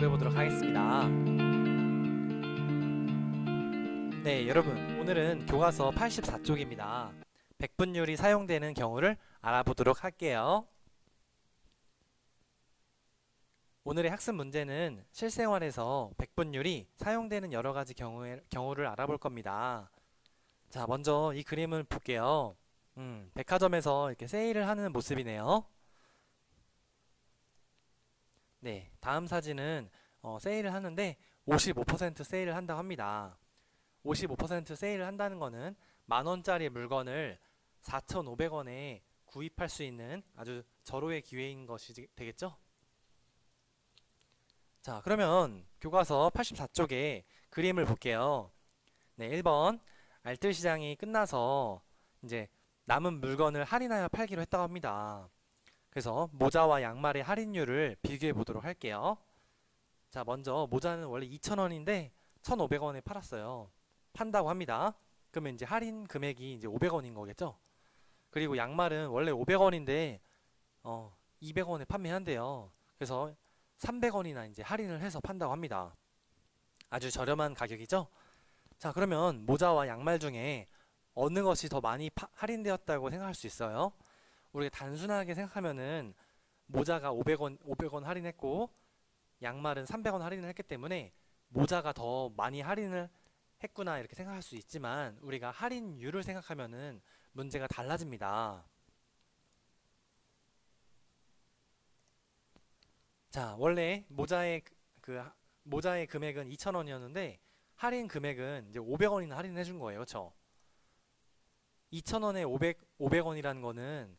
공부해보도록 하겠습니다. 네, 여러분, 오늘은 교과서 84쪽입니다. 백분율이 사용되는 경우를 알아보도록 할게요. 오늘의 학습 문제는 실생활에서 백분율이 사용되는 여러가지 경우를 알아볼 겁니다. 자, 먼저 이 그림을 볼게요. 백화점에서 이렇게 세일을 하는 모습이네요. 네, 다음 사진은 세일을 하는데 55% 세일을 한다고 합니다. 55% 세일을 한다는 거는 만원짜리 물건을 4,500원에 구입할 수 있는 아주 절호의 기회인 것이 되겠죠? 자, 그러면 교과서 84쪽에 그림을 볼게요. 네, 1번 알뜰시장이 끝나서 이제 남은 물건을 할인하여 팔기로 했다고 합니다. 그래서 모자와 양말의 할인율을 비교해 보도록 할게요. 자, 먼저 모자는 원래 2,000원인데 1,500원에 팔았어요. 판다고 합니다. 그러면 이제 할인 금액이 이제 500원인 거겠죠? 그리고 양말은 원래 500원인데 200원에 판매한대요. 그래서 300원이나 이제 할인을 해서 판다고 합니다. 아주 저렴한 가격이죠? 자, 그러면 모자와 양말 중에 어느 것이 더 많이 할인되었다고 생각할 수 있어요? 우리가 단순하게 생각하면은 모자가 500원 할인했고 양말은 300원 할인을 했기 때문에 모자가 더 많이 할인을 했구나 이렇게 생각할 수 있지만 우리가 할인율을 생각하면은 문제가 달라집니다. 자, 원래 모자의 금액은 2,000원이었는데 할인 금액은 이제 500원이나 할인해 준 거예요. 그렇죠? 2,000원에 500원이라는 거는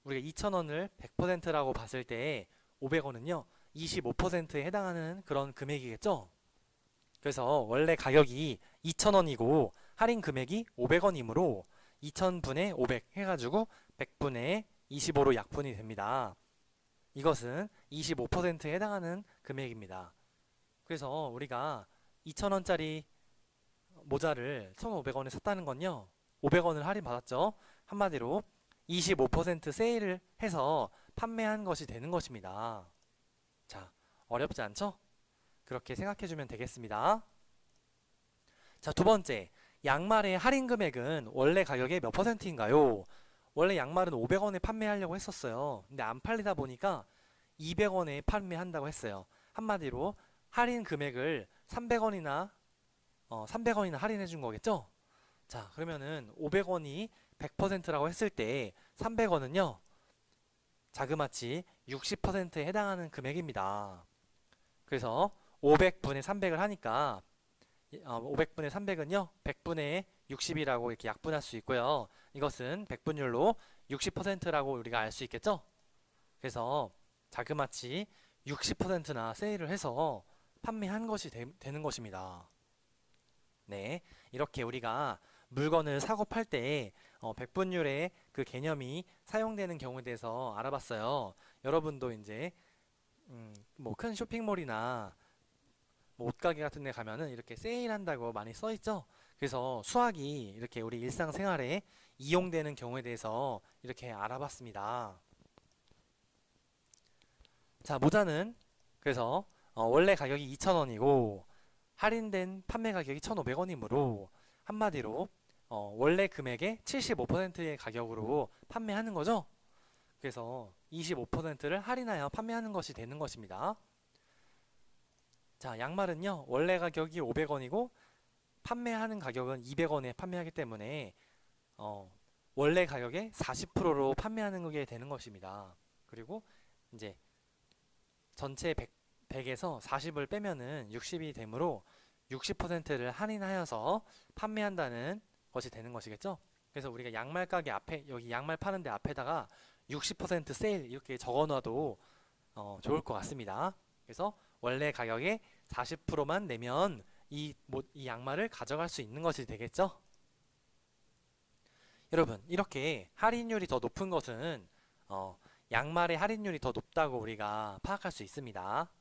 우리가 2,000원을 100%라고 봤을 때 500원은요 25%에 해당하는 그런 금액이겠죠. 그래서 원래 가격이 2,000원이고 할인 금액이 500원이므로 2,000분의 500 해가지고 100분의 25로 약분이 됩니다. 이것은 25%에 해당하는 금액입니다. 그래서 우리가 2,000원짜리 모자를 1,500원에 샀다는 건요 500원을 할인 받았죠. 한마디로 25% 세일을 해서 판매한 것이 되는 것입니다. 자, 어렵지 않죠? 그렇게 생각해주면 되겠습니다. 자, 두 번째, 양말의 할인 금액은 원래 가격의 몇 %인가요? 원래 양말은 500원에 판매하려고 했었어요. 근데 안 팔리다 보니까 200원에 판매한다고 했어요. 한마디로 할인 금액을 300원이나 할인해 준 거겠죠? 자, 그러면은 500원이 100%라고 했을 때 300원은요 자그마치 60%에 해당하는 금액입니다. 그래서 500분의 300을 하니까 500분의 300은요 100분의 60이라고 이렇게 약분할 수 있고요. 이것은 백분율로 60%라고 우리가 알 수 있겠죠? 그래서 자그마치 60%나 세일을 해서 판매한 것이 되는 것입니다. 네, 이렇게 우리가 물건을 사고 팔 때 백분율의 그 개념이 사용되는 경우에 대해서 알아봤어요. 여러분도 이제 뭐 큰 쇼핑몰이나 뭐 옷가게 같은 데 가면은 이렇게 세일한다고 많이 써 있죠. 그래서 수학이 이렇게 우리 일상생활에 이용되는 경우에 대해서 이렇게 알아봤습니다. 자, 모자는 그래서 원래 가격이 2,000원이고 할인된 판매 가격이 1,500원이므로 한마디로 원래 금액의 75%의 가격으로 판매하는 거죠. 그래서 25%를 할인하여 판매하는 것이 되는 것입니다. 자, 양말은요 원래 가격이 500원이고 판매하는 가격은 200원에 판매하기 때문에 원래 가격의 40%로 판매하는 게 되는 것입니다. 그리고 이제 전체 100에서 40을 빼면은 60이 되므로 60%를 할인하여서 판매한다는 것이 되는 것이겠죠. 그래서 우리가 양말 가게 앞에 여기 양말 파는 데 앞에다가 60% 세일 이렇게 적어놔도 좋을 것 같습니다. 그래서 원래 가격의 40%만 내면 이 양말을 가져갈 수 있는 것이 되겠죠. 여러분, 이렇게 할인율이 더 높은 것은 양말의 할인율이 더 높다고 우리가 파악할 수 있습니다.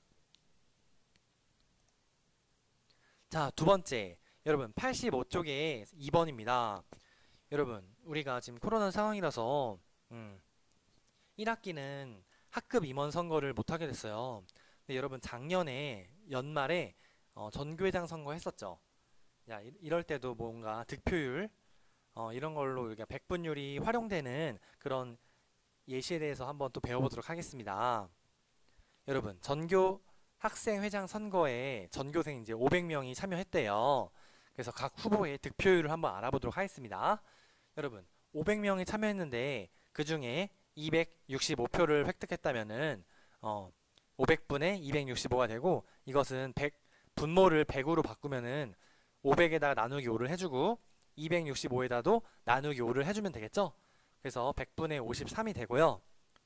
자, 두 번째, 여러분 85쪽에 2번입니다. 여러분, 우리가 지금 코로나 상황이라서 1학기는 학급 임원 선거를 못하게 됐어요. 네, 여러분 작년에 연말에 전교회장 선거 했었죠. 야, 이럴 때도 뭔가 득표율 이런 걸로 우리가 백분율이 활용되는 그런 예시에 대해서 한번 또 배워보도록 하겠습니다. 여러분, 전교 학생회장 선거에 전교생 이제 500명이 참여했대요. 그래서 각 후보의 득표율을 한번 알아보도록 하겠습니다. 여러분, 500명이 참여했는데 그 중에 265표를 획득했다면은 500분의 265가 되고, 이것은 분모를 100으로 바꾸면은 500에다가 나누기 5를 해주고 265에다도 나누기 5를 해주면 되겠죠? 그래서 100분의 53이 되고요.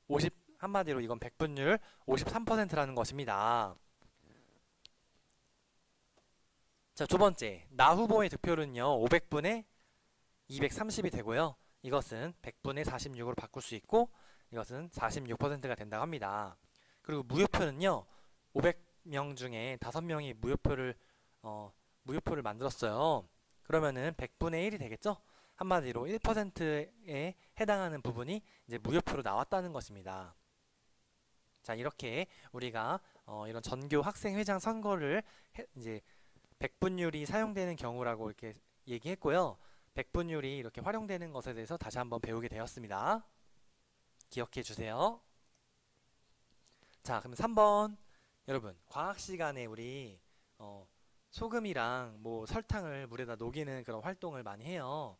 50 한마디로 이건 백분율 53%라는 것입니다. 자, 두 번째, 나 후보의 득표율은요 500분의 230이 되고요. 이것은 100분의 46으로 바꿀 수 있고, 이것은 46%가 된다고 합니다. 그리고 무효표는요 500명 중에 5명이 무효표를 만들었어요. 그러면은 100분의 1이 되겠죠? 한마디로 1%에 해당하는 부분이 이제 무효표로 나왔다는 것입니다. 자, 이렇게 우리가 이런 전교 학생회장 선거를 이제 백분율이 사용되는 경우라고 이렇게 얘기했고요. 백분율이 이렇게 활용되는 것에 대해서 다시 한번 배우게 되었습니다. 기억해 주세요. 자, 그럼 3번. 여러분, 과학 시간에 우리 소금이랑 뭐 설탕을 물에다 녹이는 그런 활동을 많이 해요.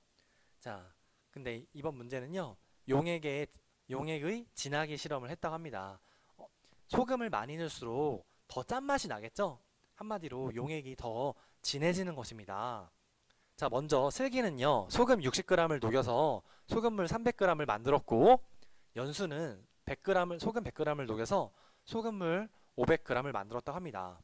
자, 근데 이번 문제는요, 용액의 진하게 실험을 했다고 합니다. 소금을 많이 넣을수록 더 짠맛이 나겠죠? 한마디로 용액이 더 진해지는 것입니다. 자, 먼저 슬기는요, 소금 60g을 녹여서 소금물 300g을 만들었고, 연수는 소금 100g을 녹여서 소금물 500g을 만들었다고 합니다.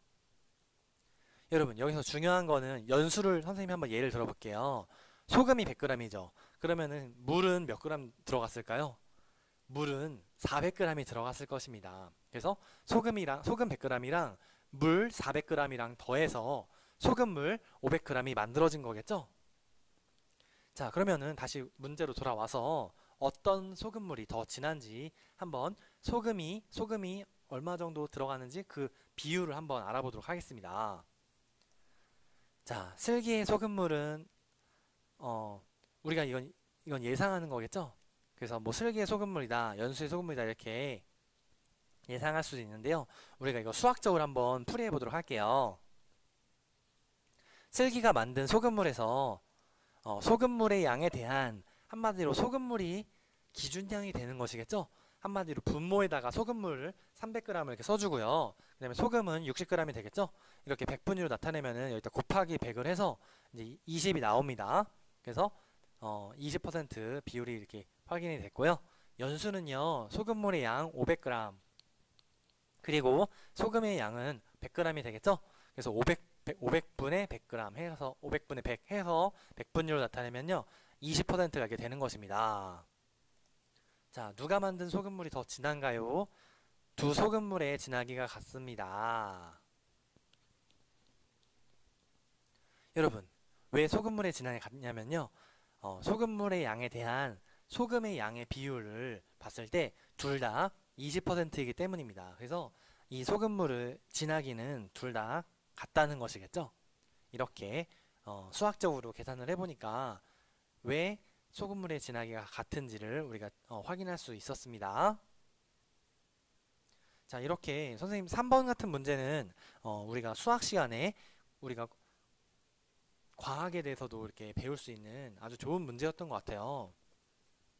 여러분, 여기서 중요한 거는 연수를 선생님이 한번 예를 들어볼게요. 소금이 100g이죠. 그러면은 물은 몇 g 들어갔을까요? 물은 400g이 들어갔을 것입니다. 그래서 소금 100g이랑 물 400g이랑 더해서 소금물 500g이 만들어진 거겠죠? 자, 그러면은 다시 문제로 돌아와서 어떤 소금물이 더 진한지 한번 소금이 얼마 정도 들어가는지 그 비율을 한번 알아보도록 하겠습니다. 자, 슬기의 소금물은 우리가 이건 예상하는 거겠죠? 그래서 뭐 슬기의 소금물이다, 연수의 소금물이다 이렇게 예상할 수도 있는데요. 우리가 이거 수학적으로 한번 풀이해 보도록 할게요. 슬기가 만든 소금물에서 소금물의 양에 대한 한마디로 소금물이 기준량이 되는 것이겠죠? 한마디로 분모에다가 소금물을 300g을 이렇게 써주고요. 그 다음에 소금은 60g이 되겠죠? 이렇게 백분위로 나타내면은 여기다 곱하기 100을 해서 이제 20이 나옵니다. 그래서 20% 비율이 이렇게 확인이 됐고요. 연수는요, 소금물의 양 500g, 그리고 소금의 양은 100g이 되겠죠? 그래서 500분의 100g 해서 500분의 100 해서 백분율로 나타내면요 20%가 이렇게 되는 것입니다. 자, 누가 만든 소금물이 더 진한가요? 두 소금물의 진하기가 같습니다. 여러분, 왜 소금물의 진하기가 같냐면요, 소금물의 양에 대한 소금의 양의 비율을 봤을 때 둘 다 20%이기 때문입니다. 그래서 이 소금물의 진하기는 둘 다 같다는 것이겠죠? 이렇게 수학적으로 계산을 해보니까 왜 소금물의 진하기가 같은지를 우리가 확인할 수 있었습니다. 자, 이렇게 선생님 3번 같은 문제는 우리가 수학 시간에 우리가 과학에 대해서도 이렇게 배울 수 있는 아주 좋은 문제였던 것 같아요.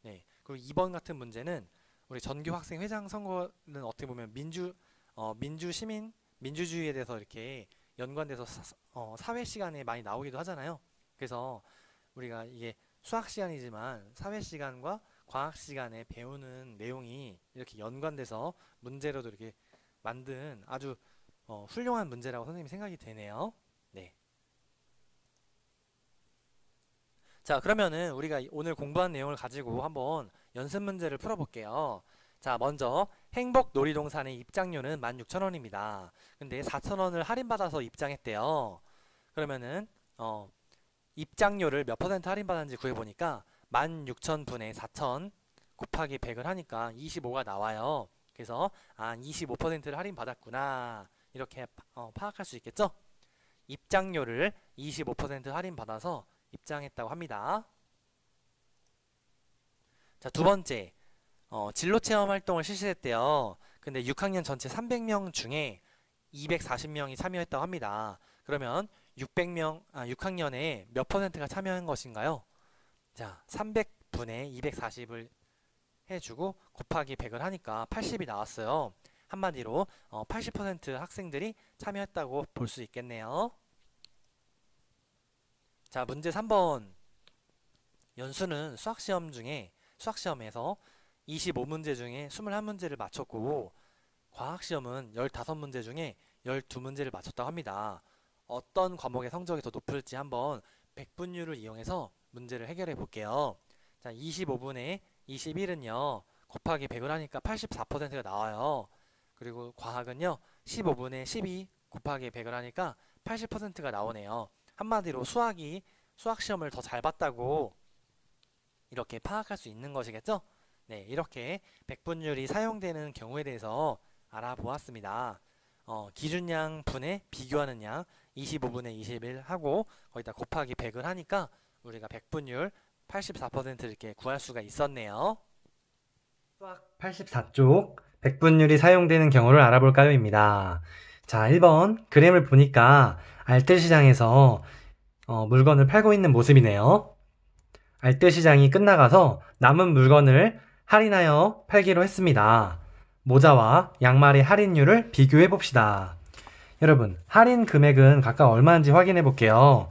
네, 그리고 2번 같은 문제는 우리 전교 학생 회장 선거는 어떻게 보면 민주주의에 대해서 이렇게 연관돼서 사회 시간에 많이 나오기도 하잖아요. 그래서 우리가 이게 수학 시간이지만 사회 시간과 과학 시간에 배우는 내용이 이렇게 연관돼서 문제로도 이렇게 만든 아주 훌륭한 문제라고 선생님이 생각이 되네요. 네. 자, 그러면은 우리가 오늘 공부한 내용을 가지고 한번 연습 문제를 풀어볼게요. 자, 먼저 행복 놀이동산의 입장료는 16,000원입니다. 근데 4,000원을 할인받아서 입장했대요. 그러면은 입장료를 몇 퍼센트 할인받았는지 구해보니까 16,000분의 4,000 곱하기 100을 하니까 25가 나와요. 그래서 25%를 할인받았구나 이렇게 파악할 수 있겠죠? 입장료를 25% 할인받아서 입장했다고 합니다. 자, 두 번째, 진로체험 활동을 실시했대요. 근데 6학년 전체 300명 중에 240명이 참여했다고 합니다. 그러면 6학년에 몇 퍼센트가 참여한 것인가요? 자, 300분의 240을 해주고 곱하기 100을 하니까 80이 나왔어요. 한마디로 80% 학생들이 참여했다고 볼 수 있겠네요. 자, 문제 3번. 연수는 수학시험에서 25문제 중에 21문제를 맞췄고 과학시험은 15문제 중에 12문제를 맞췄다고 합니다. 어떤 과목의 성적이 더 높을지 한번 백분율을 이용해서 문제를 해결해 볼게요. 자, 25분의 21은요. 곱하기 100을 하니까 84%가 나와요. 그리고 과학은요. 15분의 12 곱하기 100을 하니까 80%가 나오네요. 한마디로 수학시험을 더 잘 봤다고 이렇게 파악할 수 있는 것이겠죠? 네, 이렇게 백분율이 사용되는 경우에 대해서 알아보았습니다. 기준양 분의 비교하는 양 25분의 21 하고 거기다 곱하기 100을 하니까 우리가 백분율 84% 이렇게 구할 수가 있었네요. 수학 84쪽 백분율이 사용되는 경우를 알아볼까요? 입니다. 자, 1번 그림을 보니까 알뜰시장에서 물건을 팔고 있는 모습이네요. 알뜰시장이 끝나가서 남은 물건을 할인하여 팔기로 했습니다. 모자와 양말의 할인율을 비교해 봅시다. 여러분, 할인 금액은 각각 얼마인지 확인해 볼게요.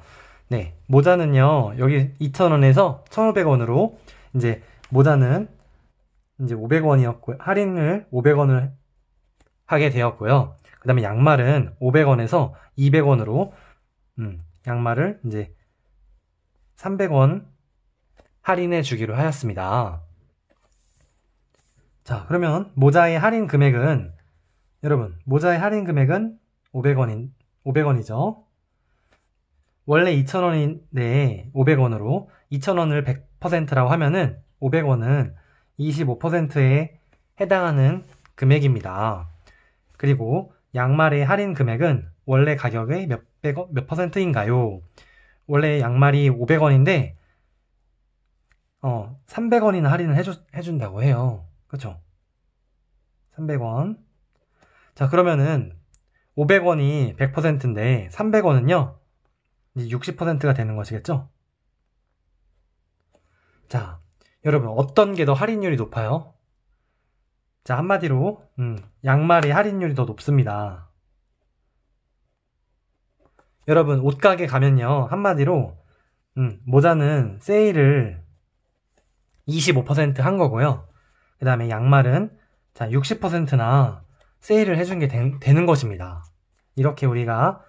네, 모자는요, 여기 2,000원에서 1,500원으로, 이제 모자는 이제 500원이었고요. 할인을 500원을 하게 되었고요. 그 다음에 양말은 500원에서 200원으로, 양말을 이제 300원 할인해 주기로 하였습니다. 자, 그러면 모자의 할인 금액은, 여러분, 모자의 할인 금액은 500원이죠. 원래 2,000원인데 500원으로 2,000원을 100%라고 하면은 500원은 25%에 해당하는 금액입니다. 그리고 양말의 할인 금액은 원래 가격의 몇 퍼센트인가요? 원래 양말이 500원인데 300원이나 할인을 해준다고 해요. 그쵸? 300원. 자, 그러면은 500원이 100%인데 300원은요 이제 60%가 되는 것이겠죠? 자, 여러분 어떤 게 더 할인율이 높아요? 자, 한마디로 양말의 할인율이 더 높습니다. 여러분 옷가게 가면요 한마디로 모자는 세일을 25% 한 거고요. 그 다음에 양말은 자 60%나 세일을 해준 게 되는 것입니다. 이렇게 우리가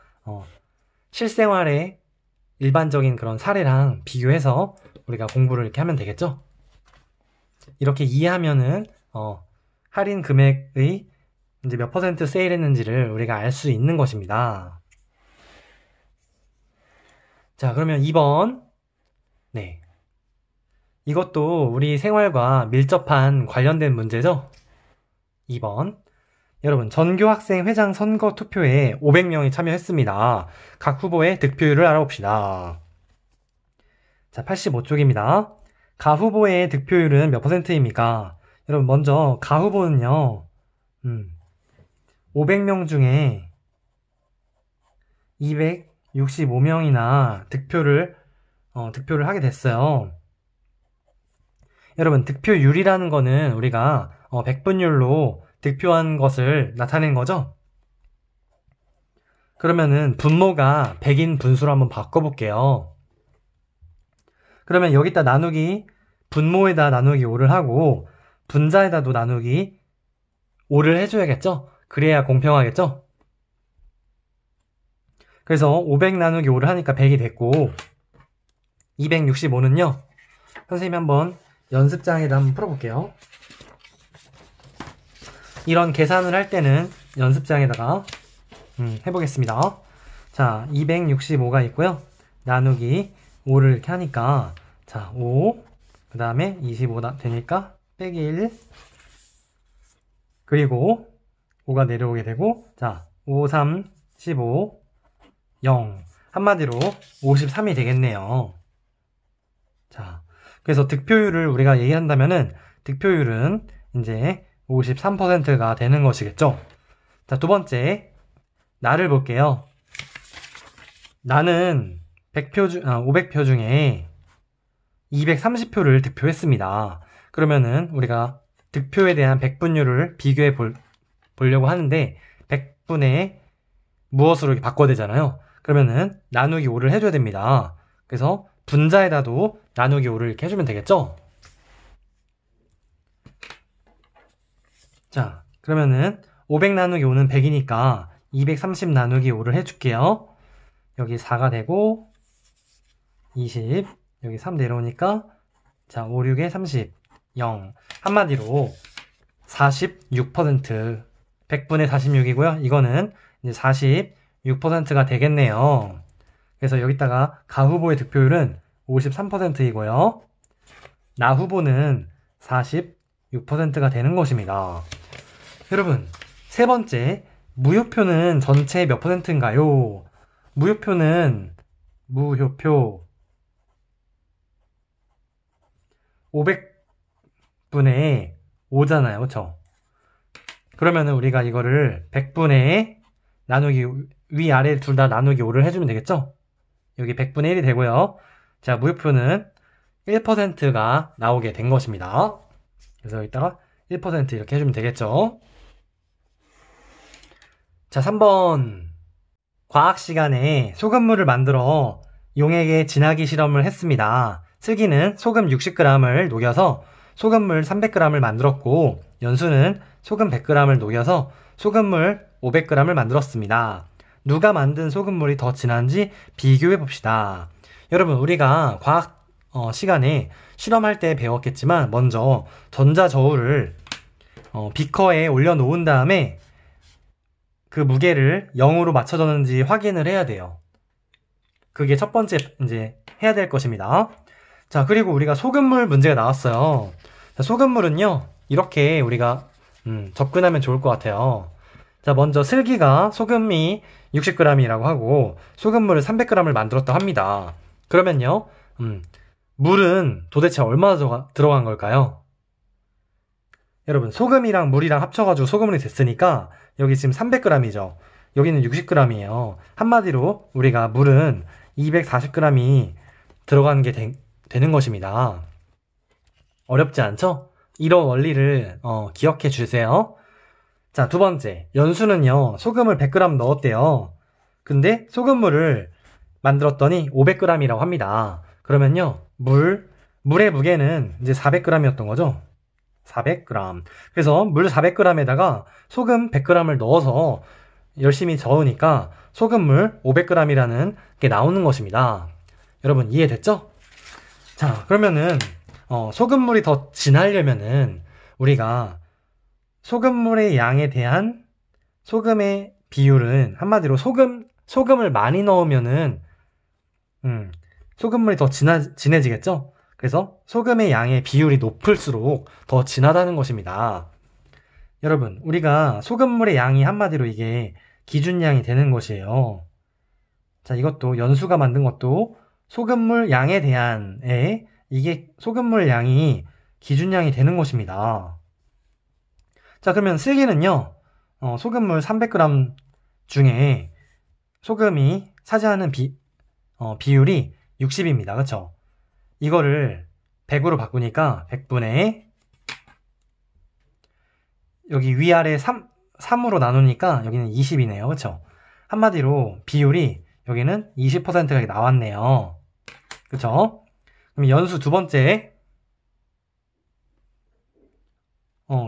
실생활의 일반적인 그런 사례랑 비교해서 우리가 공부를 이렇게 하면 되겠죠? 이렇게 이해하면은 할인 금액의 이제 몇 퍼센트 세일했는지를 우리가 알 수 있는 것입니다. 자, 그러면 2번. 네. 이것도 우리 생활과 밀접한 관련된 문제죠? 2번. 여러분, 전교학생회장 선거 투표에 500명이 참여했습니다. 각 후보의 득표율을 알아봅시다. 자, 85쪽입니다. 가 후보의 득표율은 몇 퍼센트입니까? 여러분, 먼저 가 후보는요. 500명 중에 265명이나 득표를 하게 됐어요. 여러분, 득표율이라는 거는 우리가 백분율로 득표한 것을 나타낸 거죠? 그러면은 분모가 100인 분수로 한번 바꿔볼게요. 그러면 여기다 나누기, 분모에다 나누기 5를 하고 분자에다도 나누기 5를 해줘야겠죠? 그래야 공평하겠죠? 그래서 500 나누기 5를 하니까 100이 됐고 265는요 선생님이 한번 연습장에다 한번 풀어볼게요. 이런 계산을 할 때는 연습장에다가 해보겠습니다. 자, 265가 있고요. 나누기 5를 이렇게 하니까 자, 5 그 다음에 25 되니까 빼기 1 그리고 5가 내려오게 되고, 자, 5, 3, 15, 0. 한마디로 53이 되겠네요. 자, 그래서 득표율을 우리가 얘기한다면은 득표율은 이제 53%가 되는 것이겠죠. 자, 두 번째, 나를 볼게요. 나는 500표 중에 230표를 득표했습니다. 그러면은 우리가 득표에 대한 백분율을 비교해 보려고 하는데 100분의 무엇으로 이렇게 바꿔야 되잖아요. 그러면은 나누기 5를 해줘야 됩니다. 그래서 분자에다도 나누기 5를 이렇게 해주면 되겠죠? 자, 그러면은 500 나누기 5는 100이니까 230 나누기 5를 해줄게요. 여기 4가 되고 20, 여기 3 내려오니까 자, 5, 6에 30, 0. 한마디로 46%, 100분의 46이고요. 이거는 이제 46%가 되겠네요. 그래서 여기다가 가 후보의 득표율은 53%이고요. 나 후보는 46%가 되는 것입니다. 여러분, 세 번째, 무효표는 전체 몇 %인가요? 무효표 500분의 5잖아요. 그쵸? 그러면은 우리가 이거를 100분의 나누기, 위아래 둘 다 나누기 5를 해주면 되겠죠? 여기 100분의 1이 되고요. 자, 무효표는 1%가 나오게 된 것입니다. 그래서 여기다가 1% 이렇게 해주면 되겠죠? 자, 3번. 과학 시간에 소금물을 만들어 용에게 진하기 실험을 했습니다. 슬기는 소금 60g을 녹여서 소금물 300g을 만들었고, 연수는 소금 100g을 녹여서 소금물 500g을 만들었습니다. 누가 만든 소금물이 더 진한지 비교해 봅시다. 여러분, 우리가 과학 시간에 실험할 때 배웠겠지만 먼저 전자저울을 비커에 올려놓은 다음에 그 무게를 0으로 맞춰졌는지 확인을 해야 돼요. 그게 첫 번째 이제 해야 될 것입니다. 자, 그리고 우리가 소금물 문제가 나왔어요. 자, 소금물은요, 이렇게 우리가 접근하면 좋을 것 같아요. 자, 먼저 슬기가 소금이 60g이라고 하고 소금물을 300g을 만들었다 합니다. 그러면요, 물은 도대체 얼마나 들어간 걸까요? 여러분, 소금이랑 물이랑 합쳐가지고 소금물이 됐으니까 여기 지금 300g이죠. 여기는 60g이에요. 한마디로 우리가 물은 240g이 들어가는 게 되는 것입니다. 어렵지 않죠? 이런 원리를 기억해 주세요. 자, 두 번째, 연수는요, 소금을 100g 넣었대요. 근데 소금물을 만들었더니 500g이라고 합니다. 그러면요, 물의 무게는 이제 400g이었던 거죠. 400g. 그래서 물 400g에다가 소금 100g을 넣어서 열심히 저으니까 소금물 500g이라는 게 나오는 것입니다. 여러분, 이해됐죠? 자, 그러면은 소금물이 더 진하려면은 우리가 소금물의 양에 대한 소금의 비율은 한마디로 소금을 많이 넣으면은 소금물이 더 진해지겠죠? 그래서 소금의 양의 비율이 높을수록 더 진하다는 것입니다. 여러분, 우리가 소금물의 양이 한마디로 이게 기준량이 되는 것이에요. 자, 이것도 연수가 만든 것도 소금물 양에 대한 이게 소금물 양이 기준량이 되는 것입니다. 자, 그러면 슬기는요, 소금물 300g 중에 소금이 차지하는 비율이 60입니다. 그쵸? 이거를 100으로 바꾸니까 100분의 여기 위아래 3으로 나누니까 여기는 20이네요. 그쵸? 한마디로 비율이 여기는 20%가 나왔네요. 그쵸? 그럼 연수 두 번째,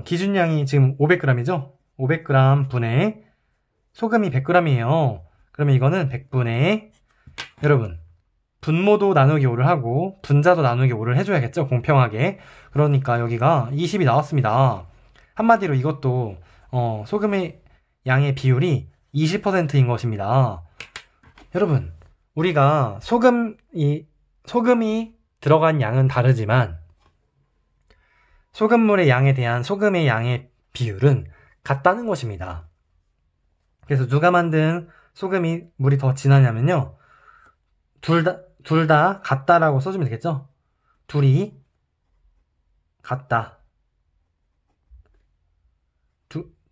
기준량이 지금 500g이죠? 500g 분의 소금이 100g이에요. 그러면 이거는 100분의, 여러분, 분모도 나누기 5를 하고 분자도 나누기 5를 해줘야겠죠? 공평하게. 그러니까 여기가 20이 나왔습니다. 한마디로 이것도 소금의 양의 비율이 20%인 것입니다. 여러분, 우리가 소금이 들어간 양은 다르지만 소금물의 양에 대한 소금의 양의 비율은 같다는 것입니다. 그래서 누가 만든 소금이 물이 더 진하냐면요. 둘 다 같다라고 써주면 되겠죠? 둘이 같다.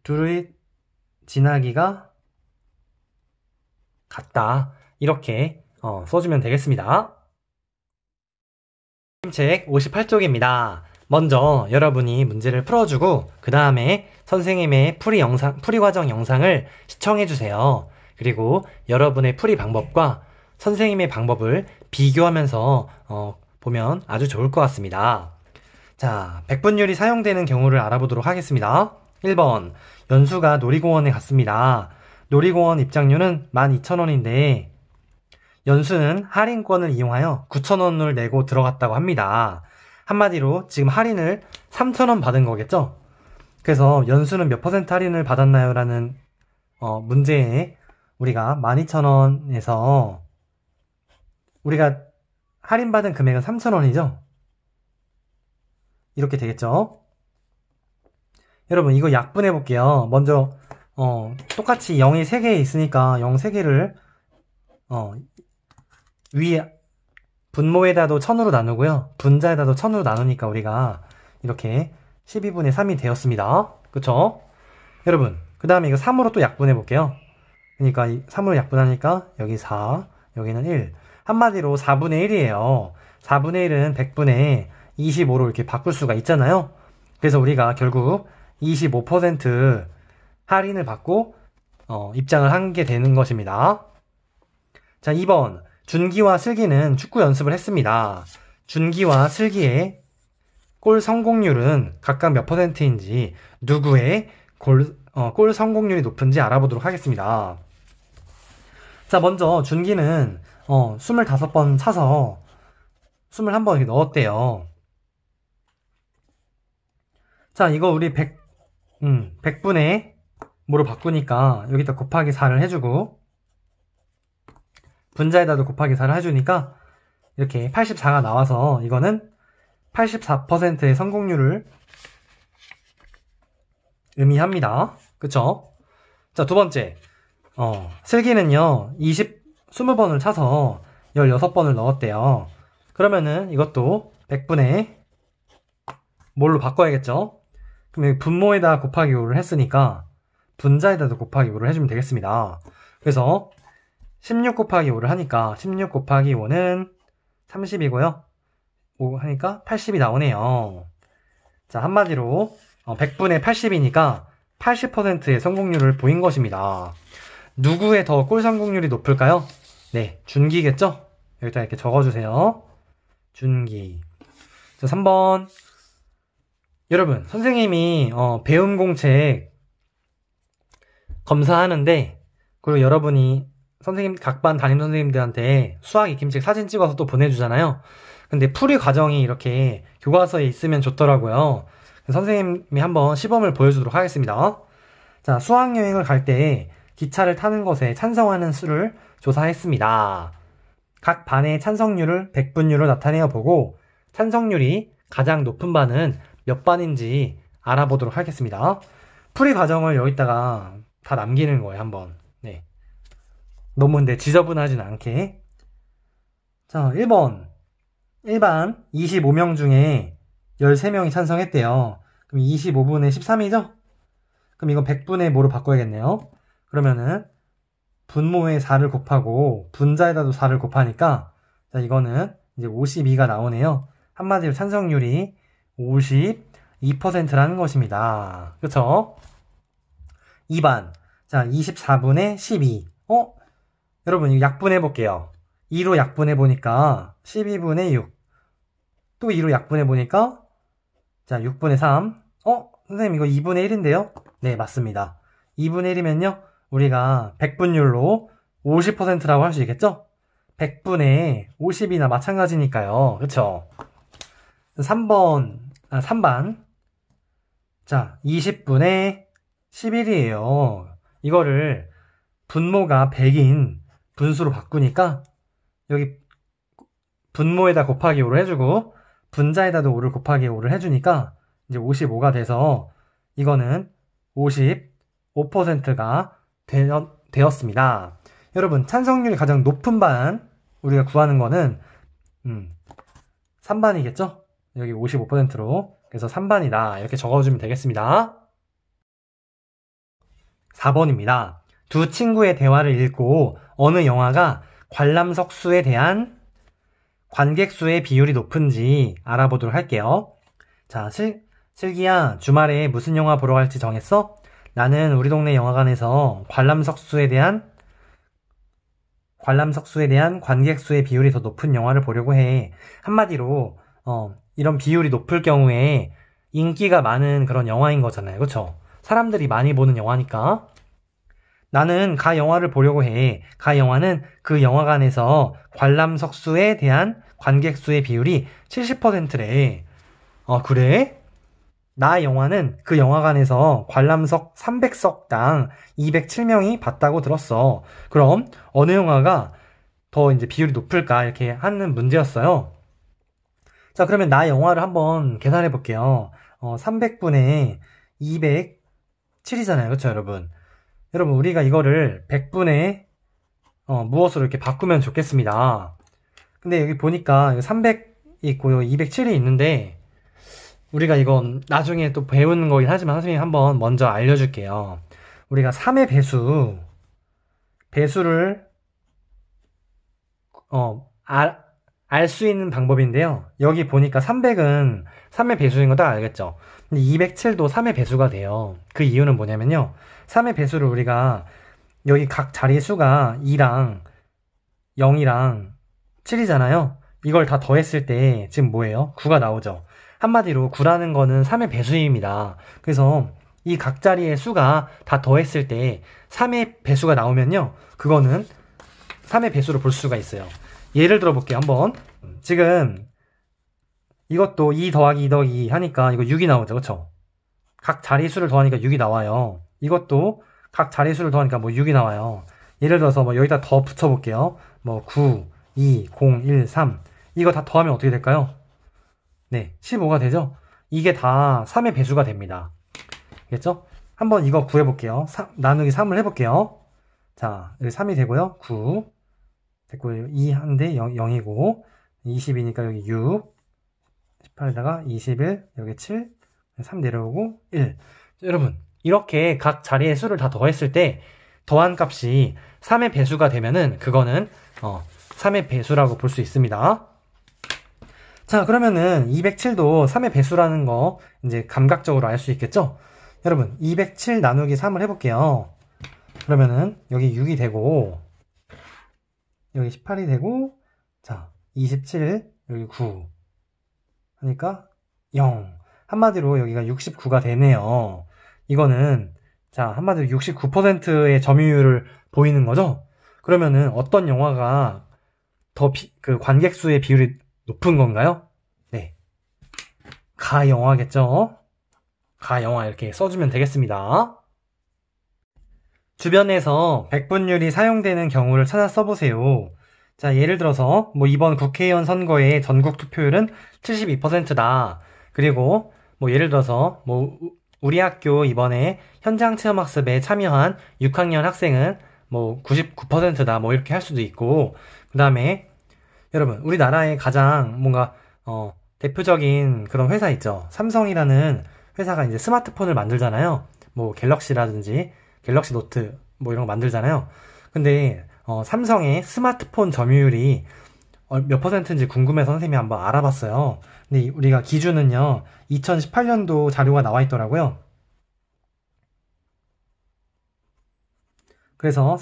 둘의 진하기가 같다. 이렇게 써주면 되겠습니다. 책 58쪽입니다. 먼저 여러분이 문제를 풀어주고 그 다음에 선생님의 풀이 과정 영상을 시청해주세요. 그리고 여러분의 풀이 방법과 선생님의 방법을 비교하면서 보면 아주 좋을 것 같습니다. 자, 백분율이 사용되는 경우를 알아보도록 하겠습니다. 1번, 연수가 놀이공원에 갔습니다. 놀이공원 입장료는 12,000원인데 연수는 할인권을 이용하여 9,000원을 내고 들어갔다고 합니다. 한마디로 지금 할인을 3,000원 받은 거겠죠? 그래서 연수는 몇 퍼센트 할인을 받았나요? 라는 문제에 우리가 12,000원에서 우리가 할인받은 금액은 3,000원이죠? 이렇게 되겠죠? 여러분 이거 약분해 볼게요. 먼저 똑같이 0이 3개 있으니까 0 3개를 위에 분모에다도 1000으로 나누고요. 분자에다도 1000으로 나누니까 우리가 이렇게 12분의 3이 되었습니다. 그쵸? 여러분 그 다음에 이거 3으로 또 약분해 볼게요. 그러니까 3으로 약분하니까 여기 4, 여기는 1. 한마디로 4분의 1이에요. 4분의 1은 100분의 25로 이렇게 바꿀 수가 있잖아요. 그래서 우리가 결국 25% 할인을 받고 입장을 한 게 되는 것입니다. 자, 2번 준기와 슬기는 축구 연습을 했습니다. 준기와 슬기의 골 성공률은 각각 몇 퍼센트인지 누구의 골 성공률이 높은지 알아보도록 하겠습니다. 자, 먼저 준기는 25번 차서 21번 이렇게 넣었대요. 자, 이거 우리 100분의 뭐로 바꾸니까 여기다 곱하기 4를 해주고 분자에다도 곱하기 4를 해주니까 이렇게 84가 나와서 이거는 84%의 성공률을 의미합니다. 그쵸? 자, 두 번째 슬기는요 20번을 차서 16번을 넣었대요. 그러면은 이것도 100분의 뭘로 바꿔야겠죠? 그럼 여기 분모에다 곱하기 5를 했으니까 분자에다도 곱하기 5를 해주면 되겠습니다. 그래서 16 곱하기 5를 하니까 16 곱하기 5는 30이고요. 5 하니까 80이 나오네요. 자, 한마디로 100분의 80이니까 80%의 성공률을 보인 것입니다. 누구의 더 골 성공률이 높을까요? 네, 준기겠죠? 여기다 이렇게 적어주세요. 준기. 자, 3번. 여러분, 선생님이 배움 공책 검사하는데 그리고 여러분이 각 반 담임 선생님들한테 수학 익힘책 사진 찍어서 또 보내주잖아요. 근데 풀이 과정이 이렇게 교과서에 있으면 좋더라고요. 선생님이 한번 시범을 보여주도록 하겠습니다. 자, 수학여행을 갈 때 기차를 타는 것에 찬성하는 수를 조사했습니다. 각 반의 찬성률을 100분율로 나타내어 보고 찬성률이 가장 높은 반은 몇 반인지 알아보도록 하겠습니다. 풀이 과정을 여기다가 다 남기는 거예요, 한번. 네. 너무 근데 지저분하진 않게. 자, 1번. 일반 25명 중에 13명이 찬성했대요. 그럼 25분의 13이죠? 그럼 이건 100분의 뭐로 바꿔야겠네요. 그러면은 분모에 4를 곱하고 분자에다도 4를 곱하니까 자, 이거는 이제 52가 나오네요. 한마디로 찬성률이 52%라는 것입니다. 그쵸? 2번. 자, 24분의 12. 여러분, 이거 약분해 볼게요. 2로 약분해 보니까 12분의 6. 또 2로 약분해 보니까 자, 6분의 3. 선생님 이거 2분의 1인데요? 네, 맞습니다. 2분의 1이면요. 우리가 100분율로 50%라고 할 수 있겠죠? 100분의 50이나 마찬가지니까요. 그쵸? 3반. 자, 20분의 11이에요. 이거를 분모가 100인 분수로 바꾸니까 여기 분모에다 곱하기 5를 해주고 분자에다도 5를 곱하기 5를 해주니까 이제 55가 돼서 이거는 55%가 되었습니다. 여러분, 찬성률이 가장 높은 반 우리가 구하는 거는 3반이겠죠? 여기 55%로. 그래서 3반이다. 이렇게 적어주면 되겠습니다. 4번입니다. 두 친구의 대화를 읽고 어느 영화가 관람석 수에 대한 관객 수의 비율이 높은지 알아보도록 할게요. 자, 슬기야, 주말에 무슨 영화 보러 갈지 정했어? 나는 우리 동네 영화관에서 관람석 수에 대한 관객 수의 비율이 더 높은 영화를 보려고 해. 한마디로 이런 비율이 높을 경우에 인기가 많은 그런 영화인 거잖아요. 그렇죠? 사람들이 많이 보는 영화니까. 나는 가 영화를 보려고 해. 가 영화는 그 영화관에서 관람석 수에 대한 관객 수의 비율이 70%래. 그래? 나 영화는 그 영화관에서 관람석 300석당 207명이 봤다고 들었어. 그럼 어느 영화가 더 이제 비율이 높을까? 이렇게 하는 문제였어요. 자, 그러면 나 영화를 한번 계산해 볼게요. 300분의 207이잖아요. 그렇죠, 여러분? 여러분, 우리가 이거를 100분의 무엇으로 이렇게 바꾸면 좋겠습니다. 근데 여기 보니까 300이 있고요, 207이 있는데 우리가 이건 나중에 또 배우는 거긴 하지만 선생님이 한번 먼저 알려줄게요. 우리가 3의 배수를 알 수 있는 방법인데요. 여기 보니까 300은 3의 배수인 거 딱 알겠죠? 근데 207도 3의 배수가 돼요. 그 이유는 뭐냐면요. 3의 배수를 우리가 여기 각 자리 수가 2랑 0이랑 7이잖아요. 이걸 다 더했을 때 지금 뭐예요? 9가 나오죠. 한마디로 9라는 거는 3의 배수입니다. 그래서 이 각 자리의 수가 다 더했을 때 3의 배수가 나오면요. 그거는 3의 배수로 볼 수가 있어요. 예를 들어 볼게요. 한번. 지금 이것도 2 더하기 2 더하기 2 하니까 이거 6이 나오죠. 그쵸? 각 자리수를 더하니까 6이 나와요. 이것도 각 자리수를 더하니까 뭐 6이 나와요. 예를 들어서 뭐 여기다 더 붙여볼게요. 뭐 9, 2, 0, 1, 3 이거 다 더하면 어떻게 될까요? 네, 15가 되죠? 이게 다 3의 배수가 됩니다. 알겠죠? 한번 이거 구해볼게요. 나누기 3을 해볼게요. 자, 여기 3이 되고요. 9 됐고요. 2 한데 0이고 20이니까 여기 6 18에다가 21 여기 7 3 내려오고 1 여러분 이렇게 각 자리의 수를 다 더했을 때 더한 값이 3의 배수가 되면은 그거는 3의 배수라고 볼 수 있습니다. 자, 그러면은 207도 3의 배수라는 거 이제 감각적으로 알 수 있겠죠? 여러분 207 나누기 3을 해볼게요. 그러면은 여기 6이 되고 여기 18이 되고 자 27 여기 9 하니까 0 한마디로 여기가 69가 되네요. 이거는 자 한마디로 69%의 점유율을 보이는 거죠. 그러면은 어떤 영화가 더 그 관객 수의 비율이 높은 건가요? 네, 가 영화겠죠. 가 영화 이렇게 써주면 되겠습니다. 주변에서 백분율이 사용되는 경우를 찾아 써보세요. 자, 예를 들어서 뭐 이번 국회의원 선거의 전국 투표율은 72%다. 그리고 뭐 예를 들어서 뭐 우리 학교 이번에 현장 체험 학습에 참여한 6학년 학생은 뭐 99%다. 뭐 이렇게 할 수도 있고, 그 다음에 여러분 우리나라의 가장 뭔가 대표적인 그런 회사 있죠. 삼성이라는 회사가 이제 스마트폰을 만들잖아요. 뭐 갤럭시라든지 갤럭시 노트 뭐 이런 거 만들잖아요. 근데 삼성의 스마트폰 점유율이 몇 퍼센트인지 궁금해서 선생님이 한번 알아봤어요. 근데 우리가 기준은요 2018년도 자료가 나와 있더라고요. 그래서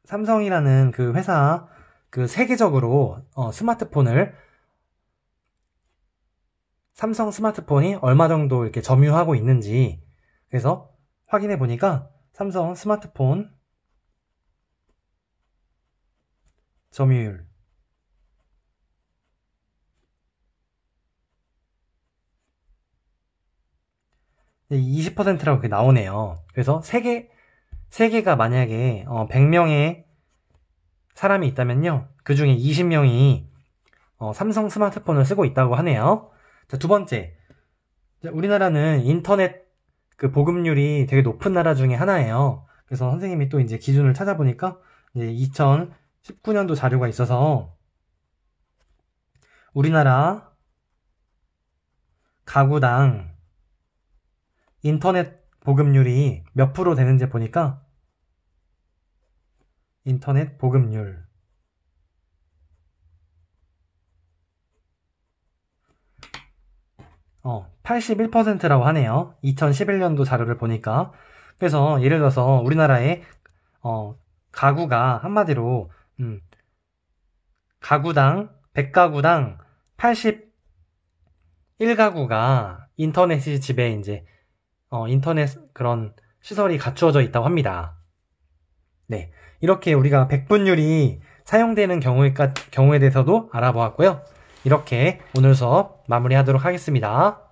삼성이라는 그 회사 그 세계적으로 삼성 스마트폰이 얼마 정도 이렇게 점유하고 있는지 그래서 확인해 보니까 삼성 스마트폰 점유율 20%라고 나오네요. 그래서 세계가 만약에 100명의 사람이 있다면요. 그 중에 20명이 삼성 스마트폰을 쓰고 있다고 하네요. 자, 두 번째. 우리나라는 인터넷 그 보급률이 되게 높은 나라 중에 하나예요. 그래서 선생님이 또 이제 기준을 찾아보니까 이제 2019년도 자료가 있어서 우리나라 가구당 인터넷 보급률이 몇 프로 되는지 보니까 인터넷 보급률 81%라고 하네요. 2011년도 자료를 보니까. 그래서 예를 들어서 우리나라의 가구가 한마디로 가구당 100가구당 81가구가 인터넷이 집에 이제 인터넷 그런 시설이 갖추어져 있다고 합니다. 네, 이렇게 우리가 백분율이 사용되는 경우에 대해서도 알아보았고요. 이렇게 오늘 수업 마무리하도록 하겠습니다.